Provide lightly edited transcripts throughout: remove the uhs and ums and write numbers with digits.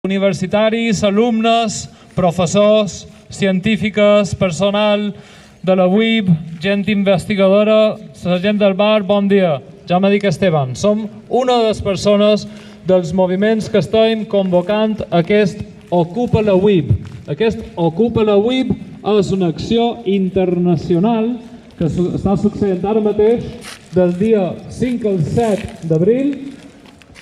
Universitaris, alumnes, professors, científiques, personal de la UIB, gent investigadora, la gent del bar, bon dia. Ja me dic Esteban. Som una de les persones dels moviments que estem convocant aquest Ocupa la UIB. Aquest Ocupa la UIB és una acció internacional que està succeint ara mateix del dia 5 al 7 d'abril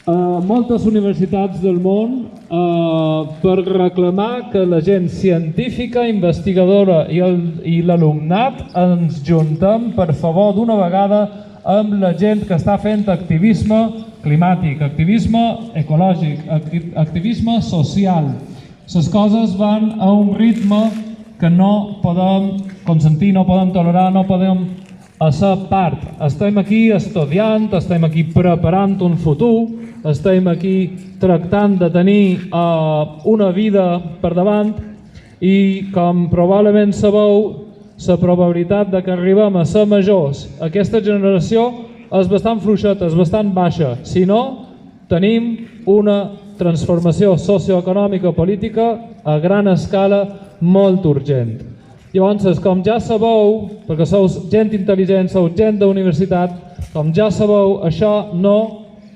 a moltes universitats del món per reclamar que la gent científica, investigadora i l'alumnat ens juntem per favor d'una vegada amb la gent que està fent activisme climàtic, activisme ecològic, activisme social. Les coses van a un ritme que no podem consentir, no podem tolerar, no podem ser part. Estem aquí estudiant, estem aquí preparant un futur, estem aquí tractant de tenir una vida per davant i, com probablement sabeu, la probabilitat de que arribem a ser majors, aquesta generació és bastant fluixeta, és bastant baixa. Si no, tenim una transformació socioeconòmica política a gran escala molt urgent. Llavors, com ja sabeu, perquè sou gent intel·ligent, sou gent d'universitat, com ja sabeu,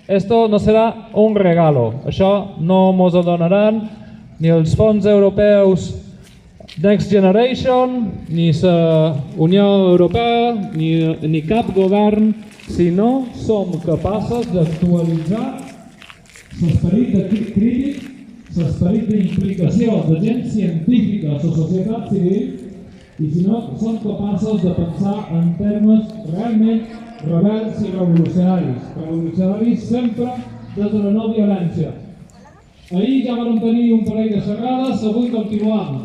esto no serà un regalo. Això no mos ho donaran ni els fons europeus Next Generation, ni la Unió Europea, ni cap govern, si no som capaços d'actualitzar l'esperit crític, l'esperit d'implicació de gent científica, la societat civil, i si no som capaços de pensar en termes realment rebels i revolucionaris. Revolucionaris sempre des de la no violència. Ahir ja vam tenir un parell de xerrades, avui continuem.